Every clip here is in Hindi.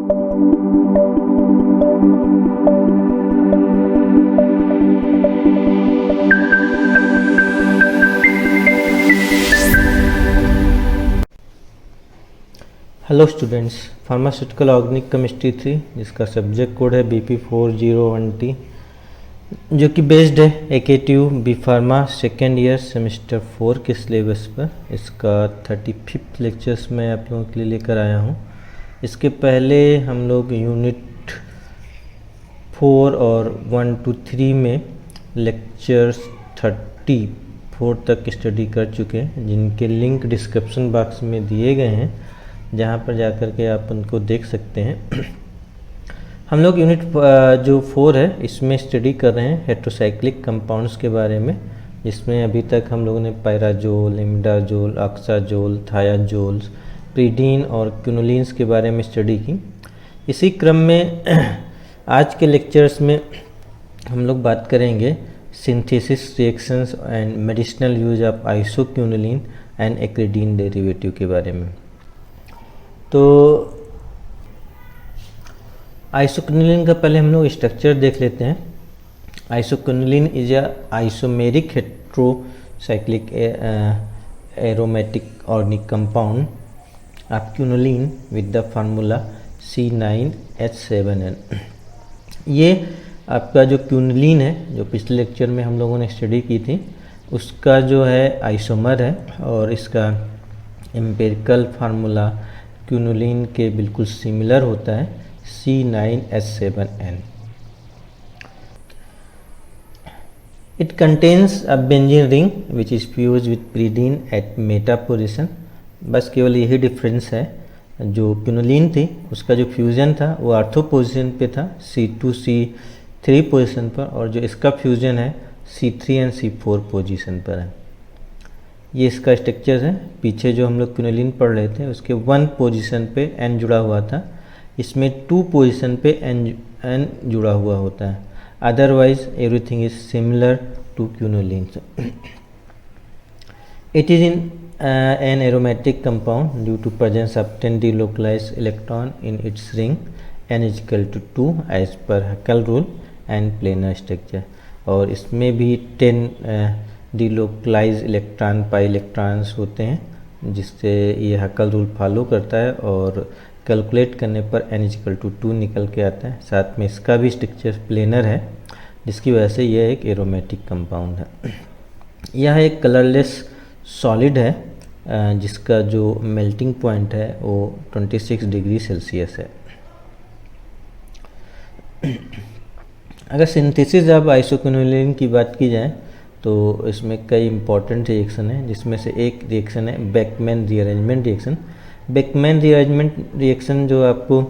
Hello students, pharmaceutical organic chemistry 3 जिसका सब्जेक्ट कोड है BP401T, जो कि बेस्ड है AKTU B pharma second year semester 4 के सिलेबस पर। इसका 35th लेक्चर्स मैं आप लोगों के लिए लेकर आया हूँ। इसके पहले हम लोग यूनिट 4 और 1 to 3 में लेक्चर्स 34 तक स्टडी कर चुके हैं, जिनके लिंक डिस्क्रिप्शन बॉक्स में दिए गए हैं, जहाँ पर जाकर के आप उनको देख सकते हैं। हम लोग यूनिट जो 4 है इसमें स्टडी कर रहे हैं हेट्रोसाइक्लिक कंपाउंड्स के बारे में, जिसमें अभी तक हम लोगों ने पैराजोल, इमिडाजोल, ऑक्साजोल, थायाजोल्स, प्रीडीन और क्विनोलिन्स के बारे में स्टडी की। इसी क्रम में आज के लेक्चर्स में हम लोग बात करेंगे synthesis reactions and medicinal use of isoquinoline and acridine derivative के बारे में। तो आइसोक्विनोलिन का पहले हम लोग स्ट्रक्चर देख लेते हैं। Isoquinoline is a isomeric heterocyclic aromatic organic compound of quinoline with the formula C9H7N। ये आपका जो क्विनोलिन है, जो पिछले लेक्चर में हम लोगों ने स्टडी की थी, उसका जो है आइसोमर है और इसका एम्पिरिकल फार्मूला क्विनोलिन के बिल्कुल सिमिलर होता है, C9H7N। It contains a benzene ring which is fused with pyridine at meta position। बस केवल यही डिफरेंस है, जो क्विनोलिन थी उसका जो फ्यूजन था वो ऑर्थो पोजीशन पे था, C2C3 पोजीशन पर, और जो इसका फ्यूजन है C3 एंड C4 पोजीशन पर है। ये इसका स्ट्रक्चर है। पीछे जो हम लोग क्विनोलिन पढ़ रहे थे उसके 1 पोजीशन पे N जुड़ा हुआ था, इसमें 2 पोजीशन पे N जुड़ा हुआ होता है। Otherwise everything is similar to quinoline. It is in an aromatic compound due to presence of 10 delocalized electron in its ring, N is equal to 2 as per Huckel rule and planar structure. और इसमें भी 10 डिलोकलाइज इलेक्ट्रॉन पाई इलेक्ट्रॉन्स होते हैं, जिससे ये हकल रूल फॉलो करता है और कैलकुलेट करने पर N इक्वल टू 2 निकल के आता है। साथ में इसका भी स्ट्रक्चर प्लेनर है, जिसकी वजह से यह एक एरोमेटिक कंपाउंड है। यह एक कलरलेस सॉलिड है, जिसका जो मेल्टिंग पॉइंट है वो 26 डिग्री सेल्सियस है। अगर सिंथेसिस ऑफ आइसोक्विनोलिन की बात की जाए तो इसमें कई इंपॉर्टेंट रिएक्शन है, जिसमें से एक रिएक्शन है Beckmann rearrangement reaction. Beckmann rearrangement reaction जो आपको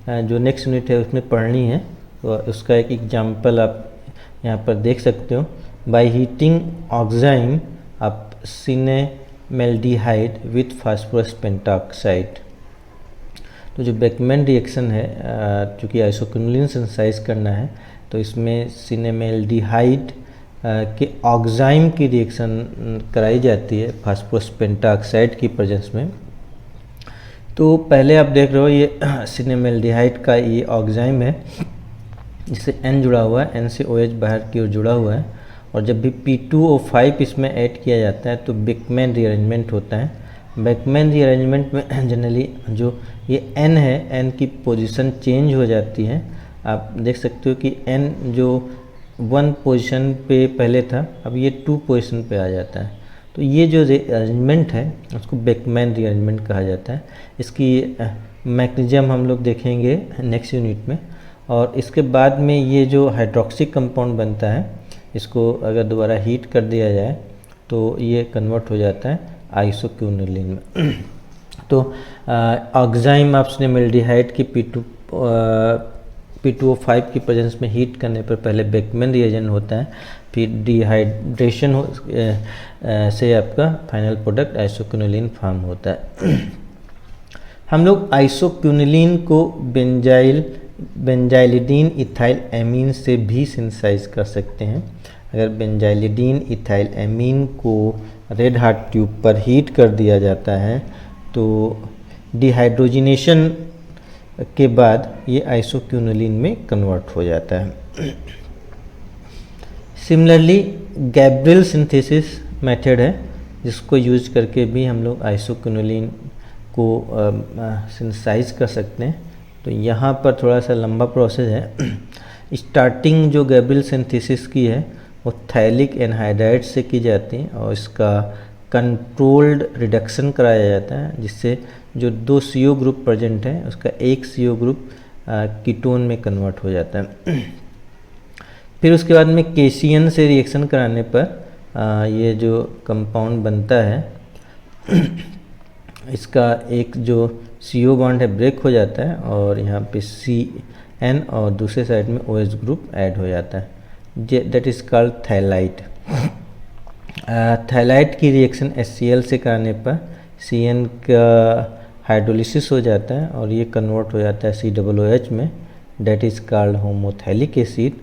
जो नेक्स्ट यूनिट है उसमें पढ़नी है, तो उसका एक एग्जांपल आप यहाँ पर देख सकते हो। By heating oxime of cinnamaldehyde with phosphorus pentoxide. तो जो बेकमैन रिएक्शन है, चूँकि आइसोक्विनोलिन सिंथेसाइज करना है, तो इसमें सिनेमेल्डिहाइड कि ऑक्साइम की रिएक्शन कराई जाती है फास्फोरस पेंटॉक्साइड की प्रेजेंस में। तो पहले आप देख रहे हो ये सिनेमेल्डिहाइड का ये ऑक्साइम है, जिससे N जुड़ा हुआ है, N से OH बाहर की ओर जुड़ा हुआ है, और जब भी P2O5 इसमें ऐड किया जाता है तो बेकमैन रीअरेंजमेंट होता है। बेकमैन रीअरेंजमेंट में जनरली जो ये N है, N की पोजीशन चेंज हो जाती है। आप देख सकते हो कि N जो 1 पोजीशन पे पहले था, अब ये 2 पोजीशन पे आ जाता है। तो ये जो अरेंजमेंट है उसको बेकमैन रीअरेंजमेंट कहा जाता है। इसकी मैकेनिज्म हम लोग देखेंगे नेक्स्ट यूनिट में। और इसके बाद में ये जो हाइड्रोक्सिक कंपाउंड बनता है, इसको अगर दोबारा हीट कर दिया जाए तो ये कन्वर्ट हो जाता है आइसोक्विनोलिन में। तो ऑक्साइम ऑफ सिनेमेल्डिहाइड की P2O5 की प्रेजेंस में हीट करने पर पहले बेकमैन रिएजेंट होता है, फिर डिहाइड्रेशन से आपका फाइनल प्रोडक्ट आइसोक्विनोलिन फॉर्म होता है। हम लोग आइसोक्विनोलिन को बेंजाइलिडीन इथाइल एमीन से भी सिंथेसाइज कर सकते हैं। अगर बेंजाइलिडीन इथाइल एमीन को रेड हॉट ट्यूब पर हीट कर दिया जाता है तो डिहाइड्रोजिनेशन के बाद ये आइसोक्विनोलिन में कन्वर्ट हो जाता है। सिमिलरली गैब्रियल सिंथेसिस मेथड है जिसको यूज करके भी हम लोग आइसोक्विनोलिन को सिंथेसाइज कर सकते हैं। तो यहाँ पर थोड़ा सा लंबा प्रोसेस है। स्टार्टिंग जो गैब्रियल सिंथेसिस की है वो थैलिक एनहाइड्राइड से की जाती है और इसका कंट्रोल्ड रिडक्शन कराया जाता है, जिससे जो 2 CO ग्रुप प्रेजेंट है उसका एक CO ग्रुप कीटोन में कन्वर्ट हो जाता है। फिर उसके बाद में केशियन से रिएक्शन कराने पर ये जो कंपाउंड बनता है इसका एक जो CO बॉन्ड है ब्रेक हो जाता है और यहाँ पे CN और दूसरे साइड में OH ग्रुप ऐड हो जाता है, दैट इज़ कॉल्ड थैलाइड। थैलाइड की रिएक्शन HCl से कराने पर CN का हाइड्रोलिसिस हो जाता है और ये कन्वर्ट हो जाता है COOH में, that is called homothallic acid.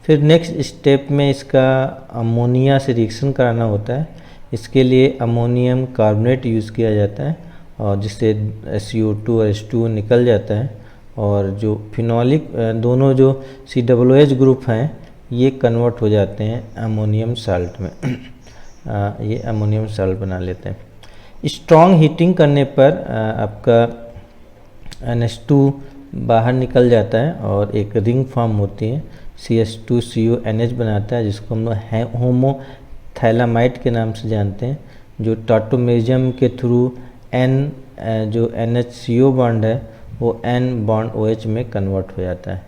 फिर नेक्स्ट स्टेप में इसका अमोनिया से रिएक्शन कराना होता है। इसके लिए अमोनियम कार्बोनेट यूज़ किया जाता है और जिससे CO2 और H2O निकल जाता है और जो फिनोलिक दोनों जो COOH ग्रुप हैं ये कन्वर्ट हो जाते हैं अमोनियम साल्ट में। ये अमोनियम साल्ट बना लेते हैं। स्ट्रॉन्ग हीटिंग करने पर आपका NH2 बाहर निकल जाता है और एक रिंग फॉर्म होती है, CH2CONH बनाता है, जिसको हम लोग होमोथैलामाइड के नाम से जानते हैं, जो टॉटोमेरिज्म के थ्रू N जो NH CO बॉन्ड है वो N बॉन्ड OH में कन्वर्ट हो जाता है।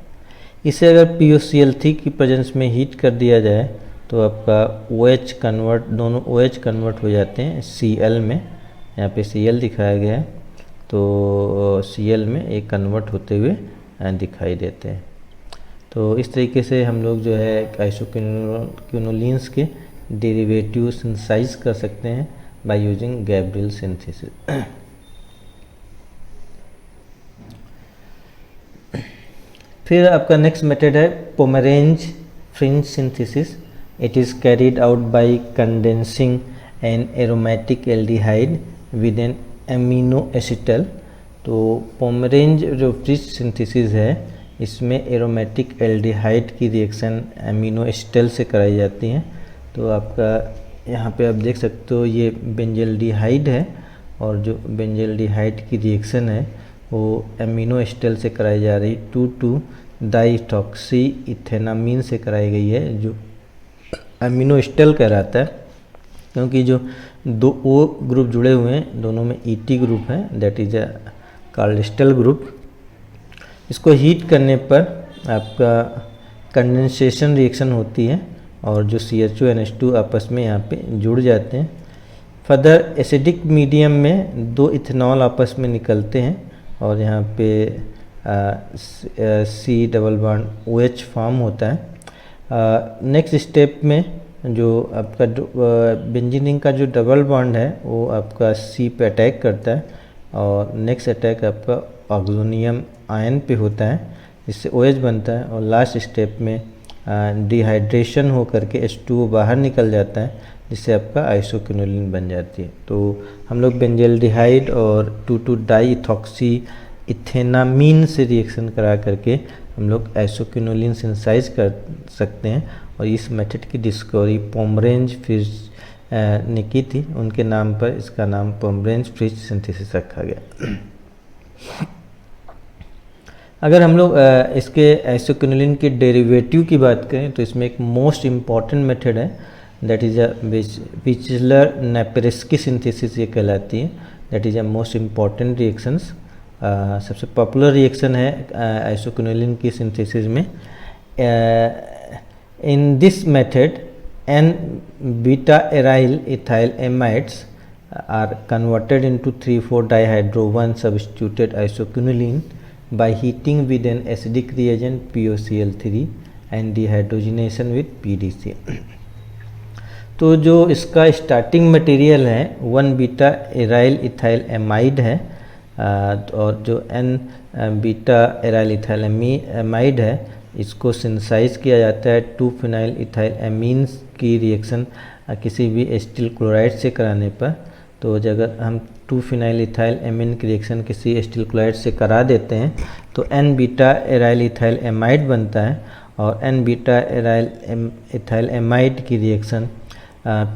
इसे अगर POCl3 की प्रेजेंस में हीट कर दिया जाए तो आपका OH कन्वर्ट, दोनों OH कन्वर्ट हो जाते हैं Cl में। यहाँ पे Cl दिखाया गया है, तो Cl में एक कन्वर्ट होते हुए दिखाई देते हैं। तो इस तरीके से हम लोग जो है आइसोक्विनोलिन्स के डेरिवेटिव सिंथेसाइज कर सकते हैं बाय यूजिंग गैब्रियल सिंथेसिस। फिर आपका नेक्स्ट मेथड है Pomeranz Fritsch synthesis. It is carried out by condensing an aromatic aldehyde with an amino acetal. तो पोमेरेंज जो फ्रिंज सिंथेसिस है इसमें एरोमेटिक एल्डिहाइड की रिएक्शन एमिनो एसिटल से कराई जाती है। तो आपका यहाँ पे आप देख सकते हो ये बेंजल्डिहाइड है और जो बेंजल्डिहाइड की रिएक्शन है वो एमिनो एसिटल से कराई जा रही 2,2 डाइथॉक्सी इथेनामीन से कराई गई है, जो एमिनो एसिटल कहलाता है क्योंकि जो 2 O ग्रुप जुड़े हुए हैं दोनों में ET ग्रुप है, दैट इज अ कार्लिस्टल ग्रुप। इसको हीट करने पर आपका कंडेंसेशन रिएक्शन होती है और जो CHO NH2 आपस में यहाँ पे जुड़ जाते हैं। फर्दर एसिडिक मीडियम में 2 इथेनॉल आपस में निकलते हैं और यहाँ पे C double bond OH form होता है। नेक्स्ट स्टेप में जो आपका बेंजीन का जो डबल बॉन्ड है वो आपका C पे अटैक करता है और नेक्स्ट अटैक आपका ऑक्सोनियम आयन पे होता है, जिससे OH बनता है और लास्ट स्टेप में डिहाइड्रेशन हो करके H2O बाहर निकल जाता है, जिससे आपका आइसोक्विनोलिन बन जाती है। तो हम लोग बेंजल्डिहाइड और 2,2 डाइथॉक्सी इथेनामीन से रिएक्शन करा करके हम लोग आइसोक्विनोलिन सिंथेसाइज कर सकते हैं और इस मेथड की डिस्कवरी पोमेरेंज फ्रिज ने की थी। उनके नाम पर इसका नाम पोमेरेंज फ्रिज सिंथेसिस रखा गया। अगर हम लोग इसके आइसोक्विनोलिन के डेरिवेटिव की बात करें तो इसमें एक मोस्ट इम्पॉर्टेंट मेथड है, that is a Bischler Napieralski synthesis ये कहलाती है। That is a most important reactions. सबसे पॉपुलर रिएक्शन है आइसोक्विनोलिन की सिंथेसिस में। In this method N beta aryl ethyl amides are converted into 3,4 dihydro 1 substituted isoquinoline by heating with an acidic reagent POCl3 and dehydrogenation with PDC। तो जो इसका स्टार्टिंग मटेरियल है 1 बीटा एराइल इथाइल एमाइड है और जो N beta aryl ethyl amide है इसको सिंथेसाइज किया जाता है 2 फिनाइल इथाइल एमीन्स की रिएक्शन किसी भी एसिटिल क्लोराइड से कराने पर। तो अगर हम 2 फिनाइल इथाइल एमीन की रिएक्शन किसी एसिटिल क्लोराइड से करा देते हैं तो N beta aryl ethyl amide बनता है, और N beta aryl ethyl amide की रिएक्शन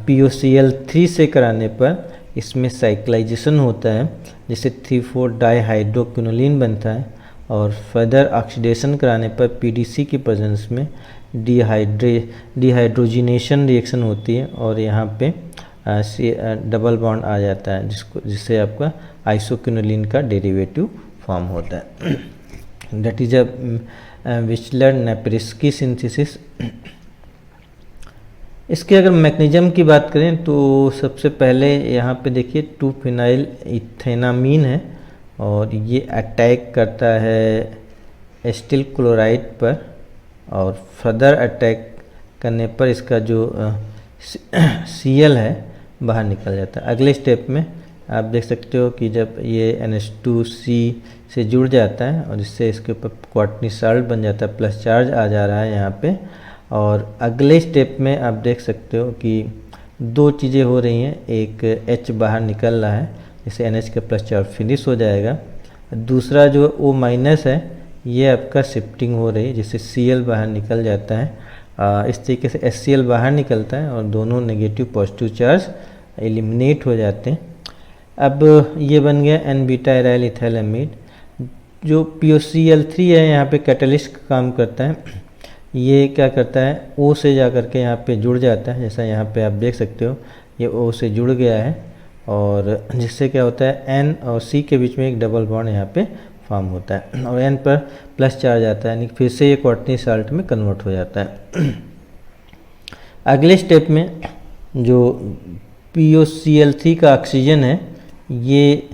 POCl3 से कराने पर इसमें साइक्लाइजेशन होता है, जिससे 3,4 डाईहाइड्रोक्विनोलिन बनता है, और फर्दर ऑक्सीडेशन कराने पर PDC की प्रेजेंस में डिहाइड्रोजिनेशन रिएक्शन होती है, और यहाँ पे डबल बॉन्ड आ जाता है, जिससे आपका आइसोक्विनोलिन का डेरिवेटिव फॉर्म होता है। That is a Bischler Napieralski synthesis. इसके अगर मैकेनिज्म की बात करें तो सबसे पहले यहाँ पे देखिए 2 फिनाइल इथेनामीन है, और ये अटैक करता है एसिटिल क्लोराइड पर, और फर्दर अटैक करने पर इसका जो Cl है बाहर निकल जाता है। अगले स्टेप में आप देख सकते हो कि जब ये NH2C से जुड़ जाता है और इससे इसके ऊपर क्वार्टनी साल्ट बन जाता है, प्लस चार्ज आ जा रहा है यहाँ पे, और अगले स्टेप में आप देख सकते हो कि 2 चीज़ें हो रही हैं। एक H बाहर निकल रहा है, जिससे NH का प्लस चार्ज फिनिश हो जाएगा। दूसरा जो O माइनस है, ये आपका शिफ्टिंग हो रही है, जिससे Cl बाहर निकल जाता है। इस तरीके से HCl बाहर निकलता है और दोनों नेगेटिव पॉजिटिव चार्ज एलिमिनेट हो जाते हैं। अब ये बन गया एन बीटा एराइल इथाइल एमीड। जो POCl3 है यहाँ पे कैटलिस्ट का काम करता है। ये क्या करता है, O से जा कर के यहाँ पे जुड़ जाता है, जैसा यहाँ पे आप देख सकते हो ये O से जुड़ गया है, और जिससे क्या होता है N और C के बीच में एक डबल बॉन्ड यहाँ पे फॉर्म होता है, और N पर प्लस चार्ज आता है, यानी फिर से ये क्वार्टनी साल्ट में कन्वर्ट हो जाता है। अगले स्टेप में जो POCl3 का ऑक्सीजन है, ये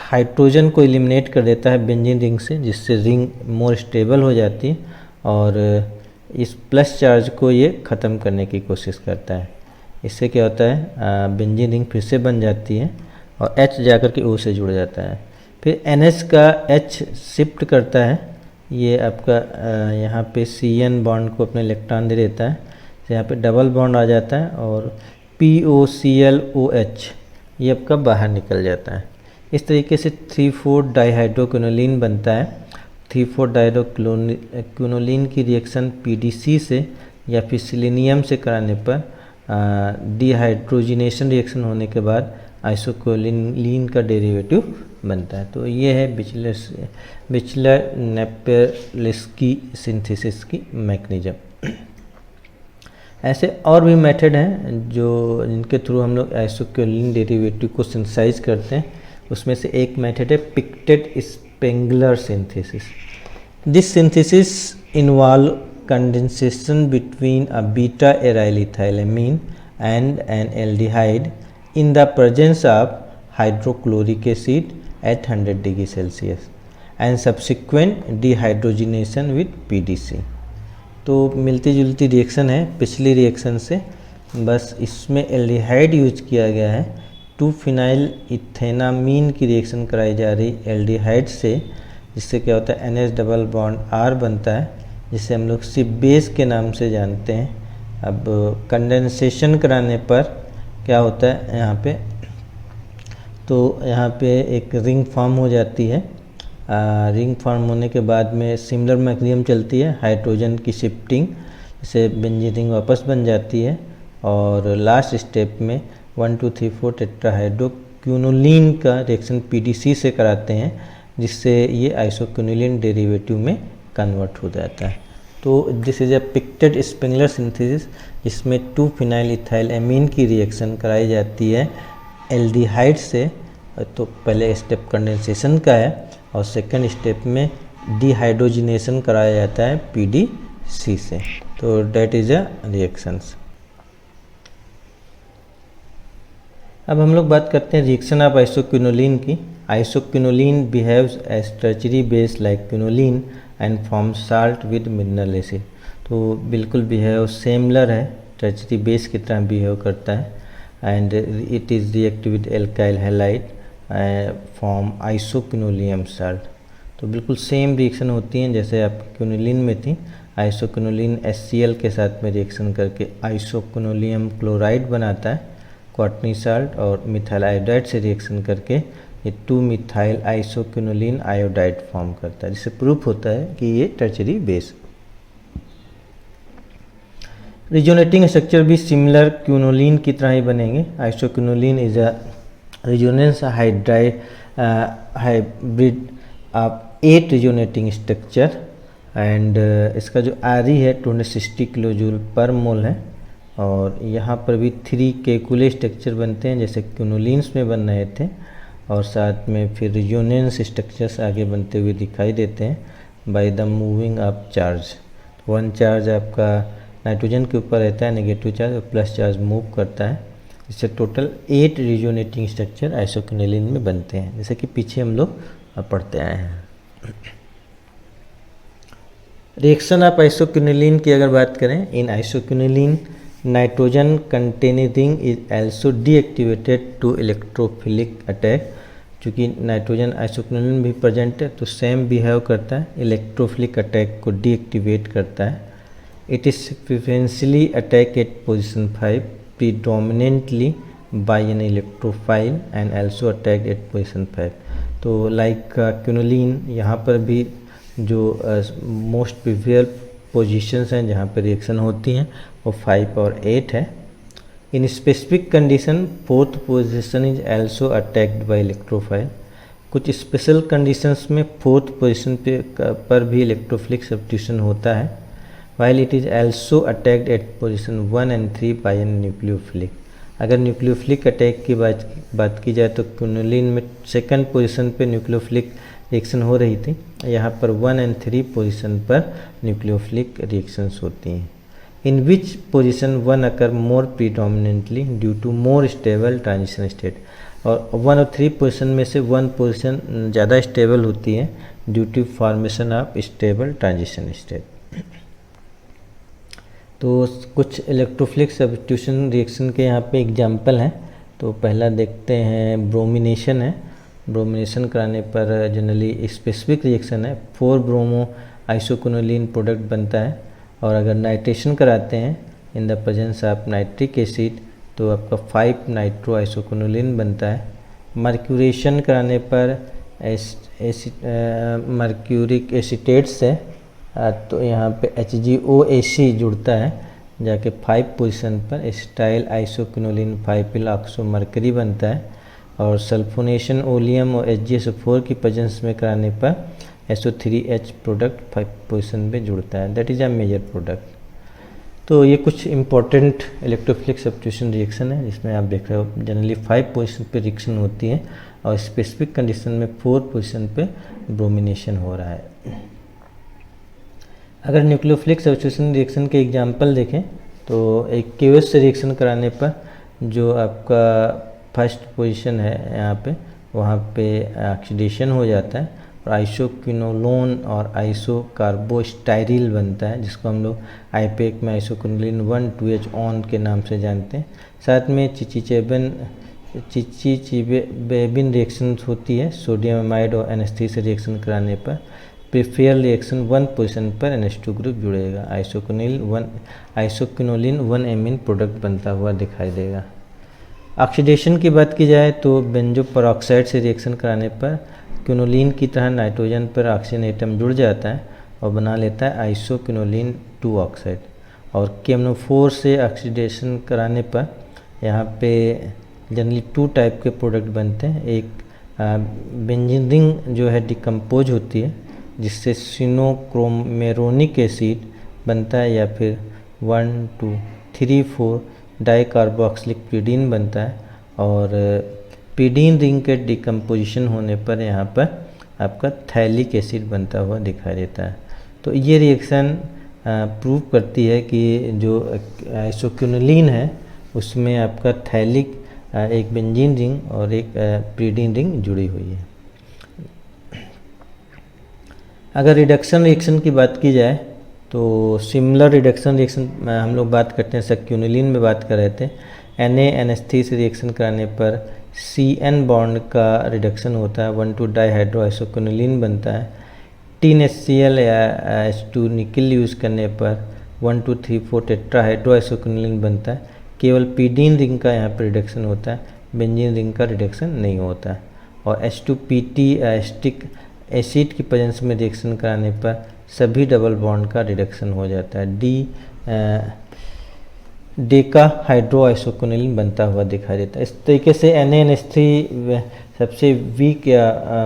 हाइड्रोजन को एलिमिनेट कर देता है बेंजीन रिंग से, जिससे रिंग मोर स्टेबल हो जाती है, और इस प्लस चार्ज को ये ख़त्म करने की कोशिश करता है। इससे क्या होता है, बेंजीन रिंग फिर से बन जाती है, और H जाकर के O से जुड़ जाता है। फिर NH का H शिफ्ट करता है, ये आपका यहाँ पे CN बॉन्ड को अपने इलेक्ट्रॉन दे देता है, तो यहाँ पे डबल बॉन्ड आ जाता है, और POClOH ये आपका बाहर निकल जाता है। इस तरीके से 3,4 डाईहाइड्रोक्विनोलिन बनता है। 3,4 डाईहाइड्रोक्विनोलिन की रिएक्शन PDC से या फिर सेलेनियम से कराने पर डिहाइड्रोजिनेशन रिएक्शन होने के बाद आइसोक्विनोलिन का डेरिवेटिव बनता है। तो ये है विचलर-नेपेरिस्की सिंथेसिस की मैकेनिज्म। ऐसे और भी मेथड हैं जिनके थ्रू हम लोग आइसोक्विनोलिन डेरिवेटिव को सिंथेसाइज करते हैं। उसमें से एक मेथड है Pictet Spengler synthesis. This synthesis involve condensation between a beta aryl ethyl amine and an aldehyde in the presence of hydrochloric acid at 100 degree Celsius and subsequent dehydrogenation with PDC। तो मिलती जुलती रिएक्शन है पिछली रिएक्शन से, बस इसमें एल्डिहाइड यूज किया गया है। 2 फिनाइल इथेनामीन की रिएक्शन कराई जा रही एल्डिहाइड से, जिससे क्या होता है NH डबल बॉन्ड R बनता है, जिसे हम लोग सिप बेस के नाम से जानते हैं। अब कंडेंसेशन कराने पर क्या होता है यहाँ पे, तो यहाँ पे एक रिंग फॉर्म हो जाती है। रिंग फॉर्म होने के बाद में सिमिलर मैकेनिज्म चलती है, हाइड्रोजन की शिफ्टिंग, जिससे बेंजीन रिंग वापस बन जाती है, और लास्ट स्टेप में 1,2,3,4 टेट्राहाइड्रोक्विनोलिन का रिएक्शन PDC से कराते हैं, जिससे ये आइसोक्विनोलिन डेरिवेटिव में कन्वर्ट हो जाता है। तो दिस इज अ पिक्टेट-स्पेंगलर सिंथेसिस, जिसमें 2 फिनाइल इथाइल एमीन की रिएक्शन कराई जाती है एल्डिहाइड से। तो पहले स्टेप कंडेंसेशन का है, और सेकंड स्टेप में डिहाइड्रोजिनेशन कराया जाता है PDC से। तो डेट इज अ रिएक्शंस। अब हम लोग बात करते हैं रिएक्शन ऑफ आइसोक्विनोलिन की। Isoquinoline behaves as tertiary base like quinoline and form salt with mineral acid. तो बिल्कुल बिहेव सिमिलर है, टर्शरी बेस की तरह बिहेव करता है, and it is react with alkyl halide form isoquinolinium salt. तो बिल्कुल सेम रिएक्शन होती हैं जैसे आप क्विनोलिन में थी। आइसोक्विनोलिन HCl के साथ में रिएक्शन करके आइसोक्विनोलियम क्लोराइड बनाता है। क्वाटर्नी साल्ट और मिथाइल आयोडाइड से रिएक्शन करके ये 2-मिथाइल आइसोक्विनोलिन आयोडाइड फॉर्म करता है, जिससे प्रूफ होता है कि ये टर्शरी बेस। रिजोनेटिंग स्ट्रक्चर भी सिमिलर क्विनोलिन की तरह ही बनेंगे। Isoquinoline is a resonance hybrid of 8 resonating structure and इसका जो RE है 260 किलो जूल पर मोल है। और यहाँ पर भी 3 केकुले स्ट्रक्चर बनते हैं जैसे क्विनोलिन्स में बन रहे थे, और साथ में फिर रिजोनेंस स्ट्रक्चर्स आगे बनते हुए दिखाई देते हैं by the moving of charge. 1 charge आपका नाइट्रोजन के ऊपर रहता है, नेगेटिव चार्ज, और प्लस चार्ज मूव करता है। इससे टोटल 8 रिजोनेटिंग स्ट्रक्चर आइसोक्विनोलिन में बनते हैं, जैसे कि पीछे हम लोग पढ़ते आए हैं। रिएक्शन ऑफ आइसोक्विनोलिन की अगर बात करें, in isoquinoline nitrogen containing ring is also deactivated to electrophilic attack. चूँकि नाइट्रोजन आइसोक्विनोलिन भी प्रेजेंट है तो सेम बिहेव करता है, इलेक्ट्रोफिलिक अटैक को डीएक्टिवेट करता है। It is preferentially attack at position 5 predominantly by an electrophile and also attack at position 5। तो लाइक क्विनोलिन यहाँ पर भी जो मोस्ट प्रिफेयर पोजीशंस हैं जहाँ पर रिएक्शन होती हैं वो 5 और 8 है। In specific condition 4th position is also attacked by electrophile. कुछ स्पेशल कंडीशंस में 4th पोजीशन पर भी इलेक्ट्रोफिलिक सब्स्टिट्यूशन होता है, while it is also attacked at position 1 and 3 by an nucleophilic. अगर न्यूक्लियोफिलिक अटैक की बात की जाए तो क्विनोलिन में 2nd पोजीशन पे न्यूक्लियोफिलिक रिएक्शन हो रही थी, यहाँ पर 1 and 3 पोजीशन पर न्यूक्लियोफिलिक रिएक्शंस होती हैं। In which position 1 occur more predominantly due to more stable transition state. और 1 और 3 पोजीशन में से 1 पोजीशन ज़्यादा स्टेबल होती है due to formation of stable transition state. तो कुछ इलेक्ट्रोफिलिक सब्स्टिट्यूशन रिएक्शन के यहाँ पे एग्जाम्पल हैं। तो पहला देखते हैं ब्रोमिनेशन है। ब्रोमिनेशन कराने पर जनरली स्पेसिफिक रिएक्शन है, 4 ब्रोमो आइसोक्विनोलिन प्रोडक्ट बनता है। और अगर नाइट्रेशन कराते हैं in the presence of nitric acid तो आपका 5 नाइट्रो आइसोक्विनोलिन बनता है। मर्क्यूरेशन कराने पर मर्क्यूरिक एसीटेट से तो यहाँ पे HgOAc जुड़ता है, जाके 5 पोजीशन पर एसिटाइल आइसोक्विनोलिन 5 ऑक्सोमर्करी बनता है। और सल्फोनेशन ओलियम और HgSO4 की प्रेजेंस में कराने पर SO3H प्रोडक्ट 5 पोजीशन पे जुड़ता है, that is a major product. तो ये कुछ इंपॉर्टेंट इलेक्ट्रोफिलिक सब्स्टिट्यूशन रिएक्शन है जिसमें आप देख रहे हो जनरली 5 पोजीशन पे रिएक्शन होती है और स्पेसिफिक कंडीशन में 4 पोजीशन पे ब्रोमिनेशन हो रहा है। अगर न्यूक्लियोफिलिक सब्स्टिट्यूशन रिएक्शन के एग्जांपल देखें तो एक KOH से रिएक्शन कराने पर जो आपका फर्स्ट पोजीशन है यहाँ पे वहाँ पे ऑक्सीडेशन हो जाता है और आइसोक्विनोलोन और आइसोकार्बोस्टाइरिल बनता है, जिसको हम लोग IPAC में आइसोक्विनोलिन 1,2H ऑन के नाम से जानते हैं। साथ में चिचिचेबिन रिएक्शन होती है सोडियम अमाइड और NH3 से रिएक्शन कराने पर। प्रीफेयर रिएक्शन 1 पोजीशन पर NH2 ग्रुप जुड़ेगा, आइसोक्विनोलिन 1 एमीन प्रोडक्ट बनता हुआ दिखाई देगा। ऑक्सीडेशन की बात की जाए तो बेंजो पेरोक्साइड से रिएक्शन कराने पर क्विनोलिन की तरह नाइट्रोजन पर ऑक्सीजन एटम जुड़ जाता है और बना लेता है आइसोक्विनोलिन 2 ऑक्साइड। और KMnO4 से ऑक्सीडेशन कराने पर यहाँ पे जनरली 2 टाइप के प्रोडक्ट बनते हैं। एक बेंजीन रिंग जो है डिकम्पोज होती है जिससे सिनोक्रोमेरोनिक एसिड बनता है, या फिर 1, 2, 3, 4 डाइकार्बोक्सिलिक पीडीन बनता है। और पीडीन रिंग के डिकम्पोजिशन होने पर यहाँ पर आपका थैलिक एसिड बनता हुआ दिखाई देता है। तो ये रिएक्शन प्रूव करती है कि जो आइसोक्विनोलिन है उसमें आपका थैलिक एक बेंजीन रिंग और एक पीडीन रिंग जुड़ी हुई है। अगर रिडक्शन रिएक्शन की बात की जाए तो सिमिलर रिडक्शन रिएक्शन हम लोग बात करते हैं, सक्यूनिलिन में बात कर रहे थे। NaNH3 से रिएक्शन कराने पर CN बॉन्ड का रिडक्शन होता है, 1,2-डाइहाइड्रो आइसोक्विनोलिन बनता है। 3HCl या H2 निकल यूज़ करने पर 1,2,3,4 टेट्राहाइड्रो आइसोक्विनोलिन बनता है। केवल पीडीन रिंग का यहाँ पर रिडक्शन होता है, बेंजीन रिंग का रिडक्शन नहीं होता है। और H2PT एस्टिक एसिड की प्रेजेंस में रिएक्शन कराने पर सभी डबल बॉन्ड का रिडक्शन हो जाता है। डेका हाइड्रो आइसोक्विनोलिन बनता हुआ दिखाई देता है। इस तरीके से NaNH3 सबसे वीक या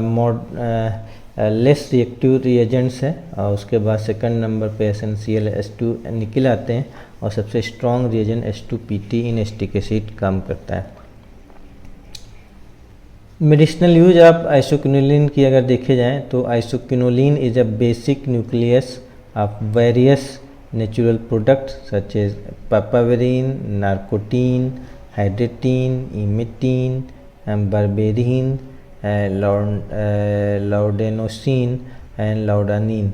लेस रिएक्टिव रिएजेंट्स है, और उसके बाद सेकंड नंबर पे SnClH2 निकल आते हैं, और सबसे स्ट्रॉन्ग रिएजेंट H2PT इन एस्टिक एसिड काम करता है। मेडिसिनल यूज आप आइसोक्विनोलिन की अगर देखे जाएं तो isoquinoline is a basic nucleus of various natural products such as papaverine, narcotine, hydrastine, emetine, berberine, laudanosine and laudanine.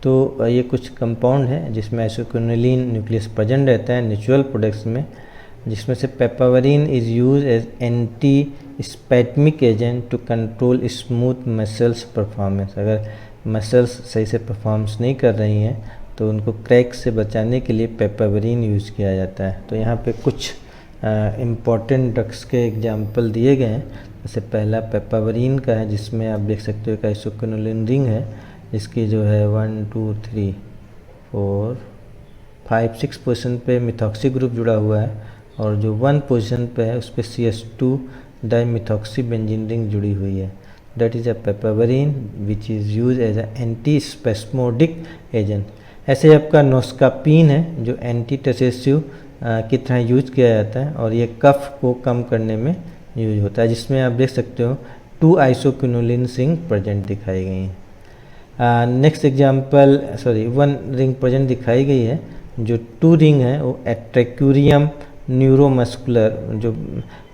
तो ये कुछ कंपाउंड है जिसमें आइसोक्विनोलिन न्यूक्लियस प्रेजेंट रहता है नेचुरल प्रोडक्ट्स में, जिसमें से papaverine is use as anti spasmodic agent to control smooth muscles performance. अगर मसल्स सही से परफॉर्मेंस नहीं कर रही हैं तो उनको क्रैक से बचाने के लिए पेपावरिन यूज़ किया जाता है। तो यहाँ पे कुछ इम्पॉर्टेंट ड्रग्स के एग्जाम्पल दिए गए हैं। जैसे पहला पेपावरिन का है, जिसमें आप देख सकते हो एक आइसोक्विनोलिन रिंग है, जिसकी जो है 1 2 3 4 5 6 पोजीशन पे मिथॉक्सी ग्रुप जुड़ा हुआ है, और जो 1 पोजीशन पे है उस पर CS2 डाइमिथॉक्सी बेंजीन रिंग जुड़ी हुई है। That is a papaverine which is use as a anti spasmodic agent. ऐसे आपका नोस्कापीन है जो एंटी टसेसिव की तरह यूज किया जाता है, और ये कफ को कम करने में यूज होता है, जिसमें आप देख सकते हो 2 आइसोक्विनोलिन रिंग प्रेजेंट दिखाई गई हैं। नेक्स्ट एग्जाम्पल 1 रिंग प्रेजेंट दिखाई गई है। जो 2 रिंग है वो एट्रेक्यूरियम न्यूरोमस्कुलर, जो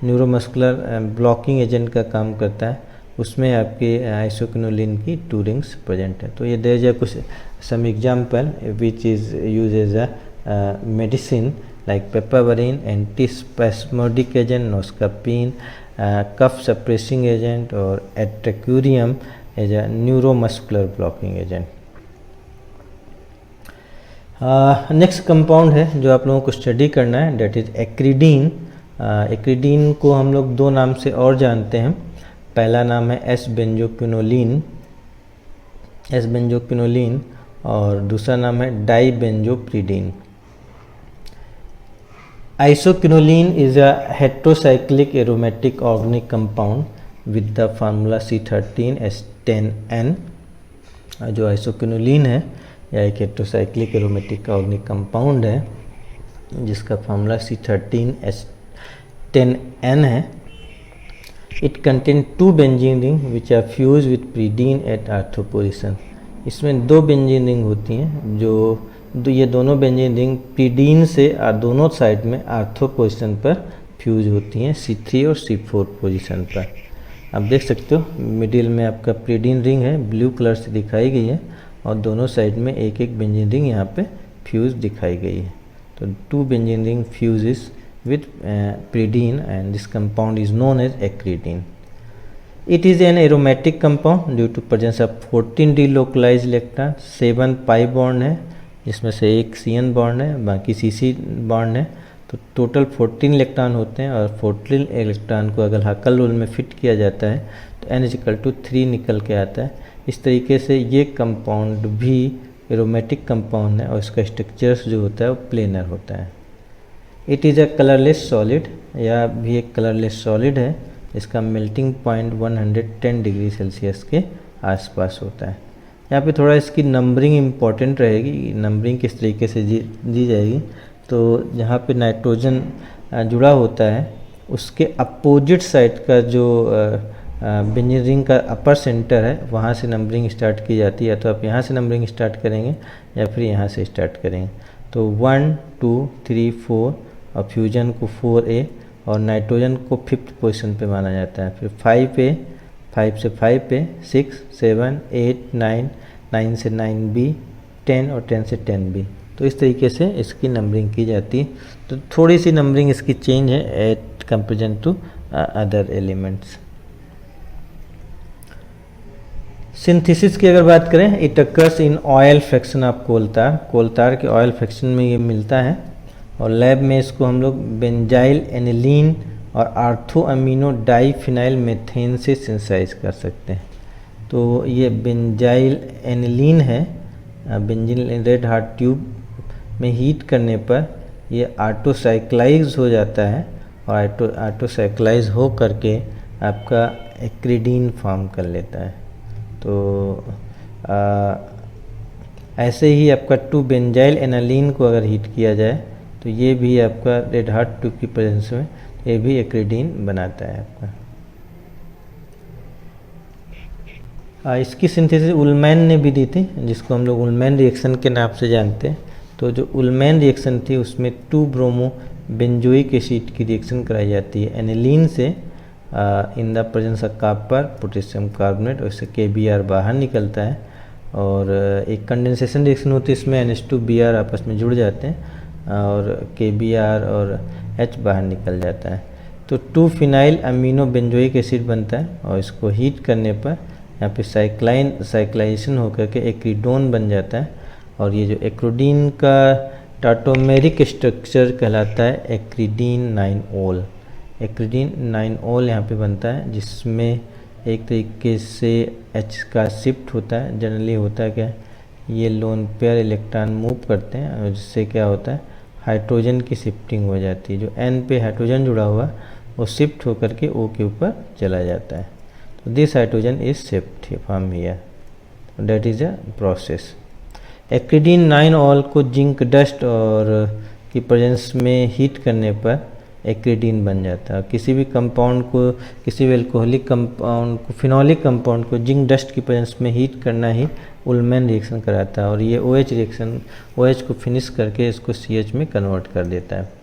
न्यूरोमस्कुलर ब्लॉकिंग एजेंट का काम करता है, उसमें आपके आइसोक्विनोलिन की 2 रिंग्स प्रेजेंट है। तो ये देयर इज कुछ some example which is use as a medicine like papaverine, anti spasmodic agent, noscapine, cough suppressing agent, और atracurium as a neuromuscular blocking agent. Next compound है जो आप लोगों को स्टडी करना है, डेट इज़ एक्रीडीन। एक्रीडीन को हम लोग 2 नाम से और जानते हैं। पहला नाम है एस बेंजोक्विनोलिन, और दूसरा नाम है dibenzopyridine. Isoquinoline is a heterocyclic aromatic organic compound with the formula C13H10N। जो आइसोक्विनोलिन है या एक हेट्रोसाइक्लिक एरोमेटिक ऑर्गेनिक कंपाउंड है जिसका फार्मूला C13H10N है। It contain 2 benzene ring which are fuse with pyridine at ortho position. इसमें 2 बेंजीन रिंग होती हैं, जो ये दोनों बेंजीन रिंग प्रीडीन से दोनों साइड में आर्थो पोजिशन पर फ्यूज होती हैं, C3 और C4 पोजिशन पर। आप देख सकते हो मिडिल में आपका प्रीडीन रिंग है, ब्लू कलर से दिखाई गई है, और दोनों साइड में एक एक बेंजीन रिंग यहाँ पे फ्यूज दिखाई गई है। तो 2 benzene ring fuses with pyridine, and this compound is known as acridine. It is an aromatic compound due to presence of 14 delocalized electron, 7 pi bond है, जिसमें से एक CN बॉन्ड है, बाकी CC बॉन्ड है। तो टोटल 14 इलेक्ट्रॉन होते हैं, और 14 इलेक्ट्रॉन को अगर हकल रोल में फिट किया जाता है तो N=3 निकल के आता है। इस तरीके से ये कंपाउंड भी एरोमेटिक कंपाउंड है, और इसका स्ट्रक्चर्स जो होता है वो प्लेनर होता है। It is a colourless solid, या भी एक कलरलेस सॉलिड है। इसका मेल्टिंग पॉइंट 110 डिग्री सेल्सियस के आसपास होता है। यहाँ पे थोड़ा इसकी नंबरिंग इम्पॉर्टेंट रहेगी। नंबरिंग किस तरीके से दी जाएगी, तो जहाँ पे नाइट्रोजन जुड़ा होता है उसके अपोजिट साइड का जो बेंजीन रिंग का अपर सेंटर है, वहाँ से नंबरिंग स्टार्ट की जाती है। तो आप यहाँ से नंबरिंग स्टार्ट करेंगे या फिर यहाँ से स्टार्ट करेंगे। तो 1 2 3 4, और फ्यूजन को 4A, और नाइट्रोजन को 5th पोजीशन पे माना जाता है। फिर 5A, 5 से 5A, 6 7 8 9, 9 से 9B, 10 और 10 से 10B। तो इस तरीके से इसकी नंबरिंग की जाती है। तो थोड़ी सी नंबरिंग इसकी चेंज है at comparison to other elements. Synthesis की अगर बात करें, it occurs in oil fraction of coal tar. Coal तार के ऑयल फ्रैक्शन में ये मिलता है, और लैब में इसको हम लोग बेंजाइल एनिलीन और आर्थो अमीनो डाईफिनाइल मेथेन से सिंथेसाइज कर सकते हैं। तो ये बेंजाइल एनिलीन है, बेंजीन रेड हार्ट ट्यूब में हीट करने पर ये ऑटोसाइक्लाइज हो जाता है और ऑटोसाइक्लाइज हो करके आपका एक्रिडीन फॉर्म कर लेता है। तो ऐसे ही आपका 2 बेंजाइल एनालीन को अगर हीट किया जाए तो ये भी आपका रेड हार्ट ट्यूब की प्रेजेंस में ये भी एक्रिडीन बनाता है आपका। इसकी सिंथेसिस उलमैन ने भी दी थी, जिसको हम लोग उलमैन रिएक्शन के नाम से जानते हैं। तो जो उलमैन रिएक्शन थी उसमें 2 ब्रोमो बेंजोइक एसिड की रिएक्शन कराई जाती है एनिलीन से in the presence of copper potassium carbonate, और इससे KBr बाहर निकलता है और एक कंडेंसेशन रिएक्शन होती है, इसमें NH2Br आपस में जुड़ जाते हैं और KBr और H बाहर निकल जाता है। तो 2 फिनाइल अमीनो बेंजोइक एसिड बनता है और इसको हीट करने पर यहाँ पे साइक्लाइजेशन होकर के एक्रिडोन बन जाता है और ये जो एक्रोडीन का टाटोमेरिक स्ट्रक्चर कहलाता है एक्रिडीन 9-ओल। एक्रिडीन 9-ओल यहाँ पे बनता है, जिसमें एक तरीके से H का शिफ्ट होता है। जनरली होता है क्या, ये लोन पेयर इलेक्ट्रॉन मूव करते हैं और जिससे क्या होता है हाइड्रोजन की शिफ्टिंग हो जाती है। जो N पे हाइड्रोजन जुड़ा हुआ वो शिफ्ट होकर के O के ऊपर चला जाता है। तो this hydrogen is shift from here, that is a process. Acridine nine ol को जिंक डस्ट और की प्रेजेंस में हीट करने पर एक्रिडीन बन जाता है। किसी भी कंपाउंड को, किसी भी अल्कोहलिक कंपाउंड को, फिनोलिक कंपाउंड को जिंक डस्ट की प्रेजेंस में हीट करना ही उलमैन रिएक्शन कराता है और ये OH रिएक्शन, OH को फिनिश करके इसको CH में कन्वर्ट कर देता है।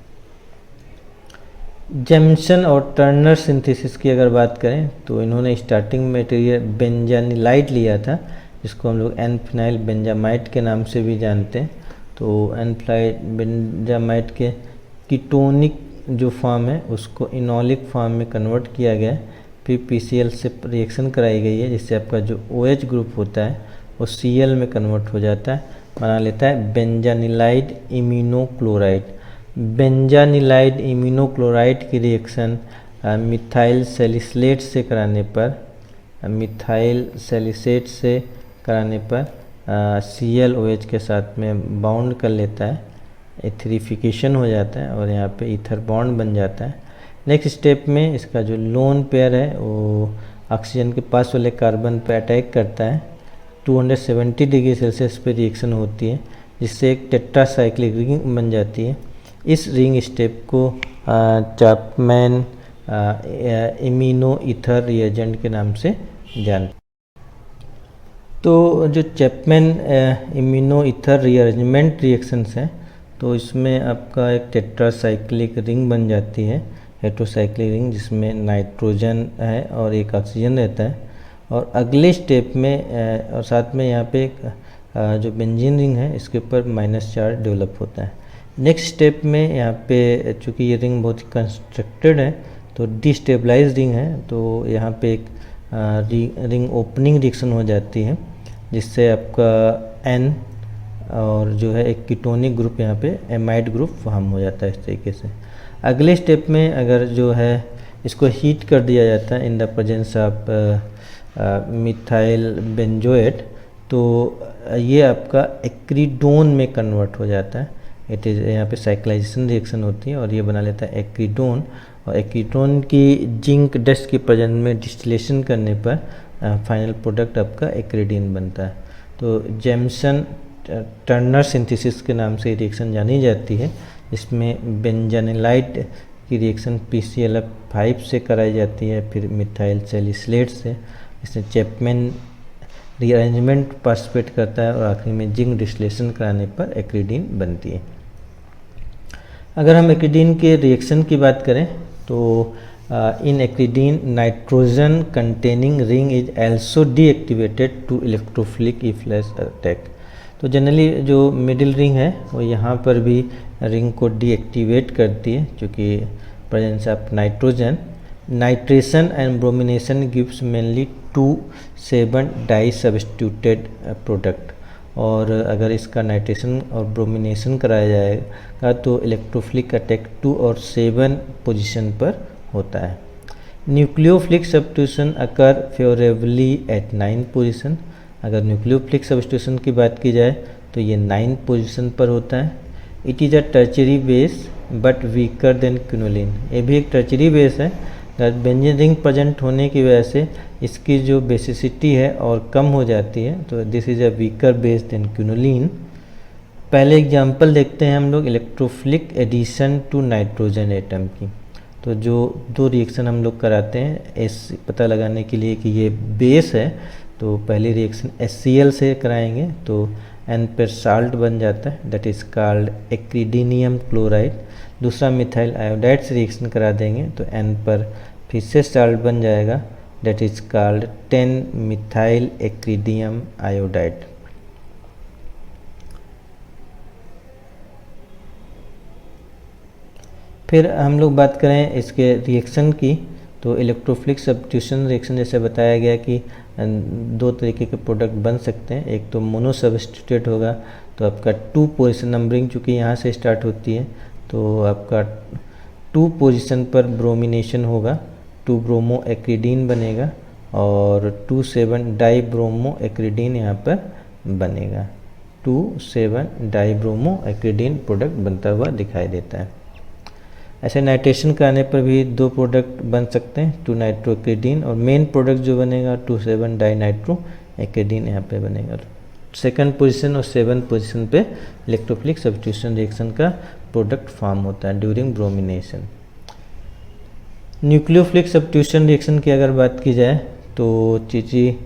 जेमसन और टर्नर सिंथेसिस की अगर बात करें तो इन्होंने स्टार्टिंग मटेरियल बेंजानिलाइट लिया था, जिसको हम लोग एन-फिनाइल बेंजामाइट के नाम से भी जानते हैं। तो एन-फिनाइल बेंजामाइट के कीटोनिक जो फॉर्म है उसको इनोलिक फॉर्म में कन्वर्ट किया गया है, फिर PCl से रिएक्शन कराई गई है, जिससे आपका जो OH ग्रुप होता है वो Cl में कन्वर्ट हो जाता है, बना लेता है बेंजानिलाइड इम्यूनोक्लोराइड। बेंजानिलाइड इम्यूनोक्लोराइड की रिएक्शन मिथाइल सैलिसिलेट से कराने पर ClOH के साथ में बाउंड कर लेता है, एथेरिफिकेशन हो जाता है और यहाँ पे ईथर बॉन्ड बन जाता है। नेक्स्ट स्टेप में इसका जो लोन पेयर है वो ऑक्सीजन के पास वाले कार्बन पे अटैक करता है। 270 डिग्री सेल्सियस पे रिएक्शन होती है, जिससे एक टेट्रासाइक्लिक रिंग बन जाती है। इस रिंग स्टेप को चैपमैन इम्यूनो ईथर रिएजेंट के नाम से जानते हैं। तो जो Chapman immuno ether rearrangement reactions हैं, तो इसमें आपका एक टेट्रासाइक्लिक रिंग बन जाती है, हेटेरोसाइक्लिक रिंग, जिसमें नाइट्रोजन है और एक ऑक्सीजन रहता है। और अगले स्टेप में और साथ में यहाँ पे एक जो बेंजीन रिंग है इसके ऊपर माइनस चार्ज डेवलप होता है। नेक्स्ट स्टेप में यहाँ पे चूँकि ये रिंग बहुत ही कंस्ट्रक्टेड है तो डिस्टेबलाइज रिंग है, तो यहाँ पे एक रिंग ओपनिंग रिएक्शन हो जाती है, जिससे आपका N और जो है एक कीटोनिक ग्रुप यहाँ पे एमाइड ग्रुप फॉर्म हो जाता है इस तरीके से। अगले स्टेप में अगर जो है इसको हीट कर दिया जाता है in the presence of methyl benzoate, तो ये आपका एक्रिडोन में कन्वर्ट हो जाता है। इट इज़ यहाँ पे साइक्लाइजेशन रिएक्शन होती है और ये बना लेता है एक्रिडोन, और एक्रिडोन की जिंक डस्ट की प्रेजेंस में डिस्टिलेशन करने पर फाइनल प्रोडक्ट आपका एक्रिडीन बनता है। तो जेमसन टर्नर सिंथेसिस के नाम से रिएक्शन जानी जाती है। इसमें बेंजानिलाइट की रिएक्शन PClF5 से कराई जाती है, फिर मिथाइल सैलिसिलेट से। इसमें चैपमैन रीअरेंजमेंट पार्टिसिपेट करता है और आखिरी में जिंक डिस्टिलेशन कराने पर एक्रिडीन बनती है। अगर हम एक्रिडीन के रिएक्शन की बात करें तो in acridine nitrogen containing ring is also deactivated to electrophilic इफ्लैश अटैक। तो जनरली जो मिडिल रिंग है वो यहाँ पर भी रिंग को डीएक्टिवेट करती है, क्योंकि presence of nitrogen. Nitration and bromination gives mainly 2,7 di substituted product, और अगर इसका नाइट्रेशन और ब्रोमिनेशन कराया जाएगा तो इलेक्ट्रोफिलिक अटैक 2 और 7 पोजीशन पर होता है। न्यूक्लियोफिलिक सब्स्टिट्यूशन अकर फेवरेबली एट 9 पोजीशन। अगर न्यूक्लियोफिलिक सब्स्टिट्यूशन की बात की जाए तो ये 9 पोजीशन पर होता है। It is a tertiary base but weaker then quinoline. ये भी एक टर्चरी बेस है, बेंजीन रिंग प्रेजेंट होने की वजह से इसकी जो बेसिसिटी है और कम हो जाती है, तो this is a weaker base than quinoline. पहले एग्जांपल देखते हैं हम लोग electrophilic addition to nitrogen atom की। तो जो दो रिएक्शन हम लोग कराते हैं एस पता लगाने के लिए कि ये बेस है, तो पहली रिएक्शन HCl से कराएंगे तो N पर साल्ट बन जाता है, दैट इज़ कॉल्ड एक्रीडीनियम क्लोराइड। दूसरा मिथाइल आयोडाइड से रिएक्शन करा देंगे तो N पर फिर से साल्ट बन जाएगा, that is called 10 methyl acridinium iodide. फिर हम लोग बात करें इसके रिएक्शन की, तो इलेक्ट्रोफिलिक सब्स्टिट्यूशन रिएक्शन जैसे बताया गया कि दो तरीके के प्रोडक्ट बन सकते हैं। एक तो मोनो सब्स्टिट्यूट होगा, तो आपका 2 पोजीशन नंबरिंग चूँकि यहाँ से स्टार्ट होती है तो आपका 2 पोजीशन पर ब्रोमिनेशन होगा, 2 ब्रोमो एक्रीडीन बनेगा और 2,7 डाई ब्रोमो एक्रीडीन यहाँ पर बनेगा। 2,7 डाई ब्रोमो एक्रीडीन प्रोडक्ट बनता हुआ दिखाई देता है। ऐसे नाइट्रेशन कराने पर भी 2 प्रोडक्ट बन सकते हैं, 2 नाइट्रो एक्रीडीन, और मेन प्रोडक्ट जो बनेगा 2,7 डाई नाइट्रो एक्रीडीन यहाँ पे बनेगा। सेकंड पोजीशन और 7 पोजीशन पे इलेक्ट्रोफिलिक सब्स्टिट्यूशन रिएक्शन का प्रोडक्ट फॉर्म होता है during bromination. Nucleophilic substitution reaction की अगर बात की जाए तो चीची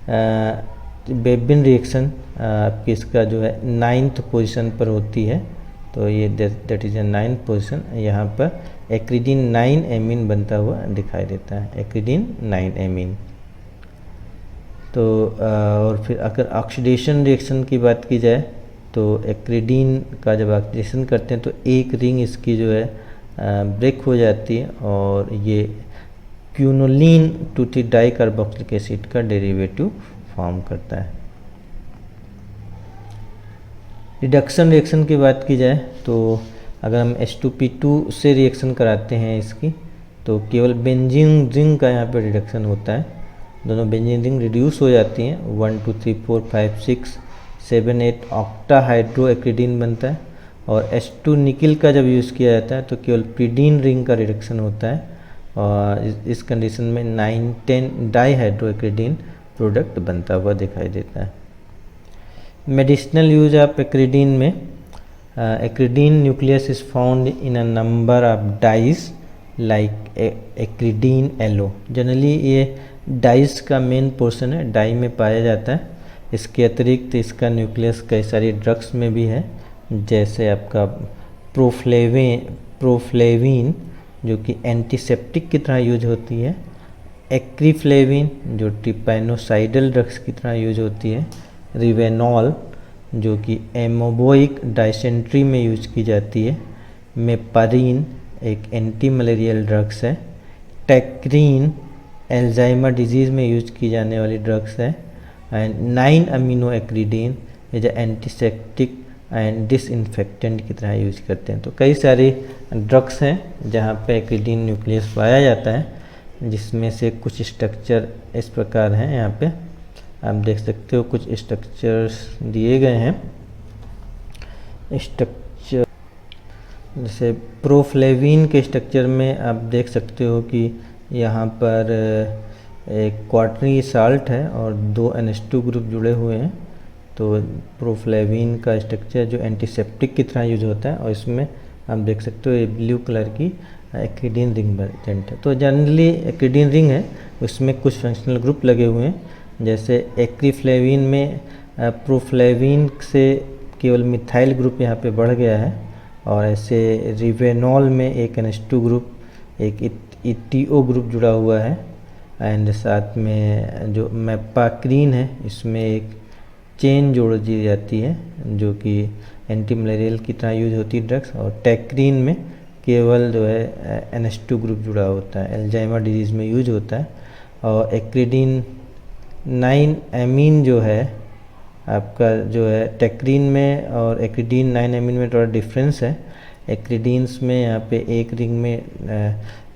बेबिन रिएक्शन आपकी इसका जो है 9th पोजीशन पर होती है, तो ये that is a 9th position. यहाँ पर एक्रीडीन 9 एमीन बनता हुआ दिखाई देता है, एक्रीडीन 9 एमीन। तो और फिर अगर ऑक्सीडेशन रिएक्शन की बात की जाए तो एक्रीडीन का जब ऑक्सीडेशन करते हैं तो एक रिंग इसकी जो है ब्रेक हो जाती है और ये क्विनोलिन 2,3 डाई कार्बोक्सिलिक एसिड का डेरिवेटिव फॉर्म करता है। रिडक्शन रिएक्शन की बात की जाए तो अगर हम H2P2 से रिएक्शन कराते हैं इसकी, तो केवल बेंजीन रिंग का यहाँ पर रिडक्शन होता है। दोनों बेंजीन रिंग रिड्यूस हो जाती हैं, 1 2 3 4 5 6 7 8 ऑक्टा हाइड्रो एक्रीडीन बनता है। और H2 निकिल का जब यूज़ किया जाता है तो केवल प्रीडीन रिंग का रिडक्शन होता है और इस कंडीशन में 9 10 डाई हाइड्रो एक्रीडीन प्रोडक्ट बनता हुआ दिखाई देता है। मेडिसिनल यूज ऑफ एक्रीडीन में acridine nucleus is found in a number of dyes like acridine yellow. Generally ये डाइज का मेन पोर्शन है, डाई में पाया जाता है। इसके अतिरिक्त इसका न्यूक्लियस कई सारी ड्रग्स में भी है, जैसे आपका प्रोफ्लेविन जो कि एंटीसेप्टिक की तरह यूज होती है, एक्रीफ्लेविन जो ट्रिपैनोसाइडल ड्रग्स की तरह यूज होती है, रिवेनॉल जो कि एमोबोइक डाइसेंट्री में यूज की जाती है, मेपारिन एक एंटी मलेरियल ड्रग्स है, टेक्रीन एल्जाइमर डिजीज़ में यूज की जाने वाली ड्रग्स है, and 9 amino acridine as antiseptic and disinfectant की तरह यूज करते हैं। तो कई सारे ड्रग्स हैं जहाँ पे एक्रीडीन न्यूक्लियस पाया जाता है, जिसमें से कुछ स्ट्रक्चर इस प्रकार हैं। यहाँ पे आप देख सकते हो कुछ स्ट्रक्चर्स दिए गए हैं। स्ट्रक्चर जैसे प्रोफ्लेविन के स्ट्रक्चर में आप देख सकते हो कि यहाँ पर एक क्वार्टरनी साल्ट है और 2 NH2 ग्रुप जुड़े हुए हैं। तो प्रोफ्लेविन का स्ट्रक्चर जो एंटीसेप्टिक की तरह यूज होता है और इसमें आप देख सकते हो ये ब्लू कलर की एक्रीडीन रिंग प्रेजेंट है। तो जनरली एक्रीडीन रिंग है, उसमें कुछ फंक्शनल ग्रुप लगे हुए हैं, जैसे एक्रीफ्लेविन में प्रोफ्लेविन से केवल मिथाइल ग्रुप यहाँ पे बढ़ गया है, और ऐसे रिवेनॉल में एक NH2 ग्रुप, एक ETO ग्रुप जुड़ा हुआ है, एंड साथ में जो मेपाक्रीन है इसमें एक चेन जोड़ दी जाती है जो कि एंटी मलेरियल की तरह यूज होती है ड्रग्स, और टेक्रीन में केवल जो है NH2 ग्रुप जुड़ा होता है, एल्जाइमर डिजीज़ में यूज होता है। और एक्रीडीन 9 एमीन जो है आपका जो है टेक्रीन में और एक्रीडीन 9 एमीन में थोड़ा डिफरेंस है। एक्रीडीन्स में यहाँ पे एक रिंग में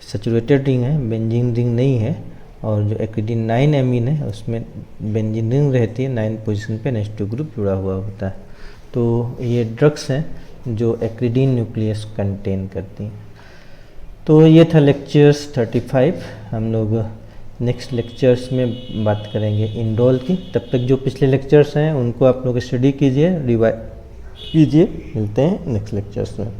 सैचुरेटेड रिंग है, बेंजीन रिंग नहीं है, और जो एक्रीडीन 9 एमीन है उसमें बेंजीन रिंग रहती है, 9 पोजीशन पे NH2 ग्रुप जुड़ा हुआ होता है। तो ये ड्रग्स हैं जो एक्रीडीन न्यूक्लियस कंटेन करती हैं। तो ये था लेक्चर्स 35। हम लोग नेक्स्ट लेक्चर्स में बात करेंगे इंडोल की। तब तक जो पिछले लेक्चर्स हैं उनको आप लोग स्टडी कीजिए, रिवाइज कीजिए। मिलते हैं नेक्स्ट लेक्चर्स में।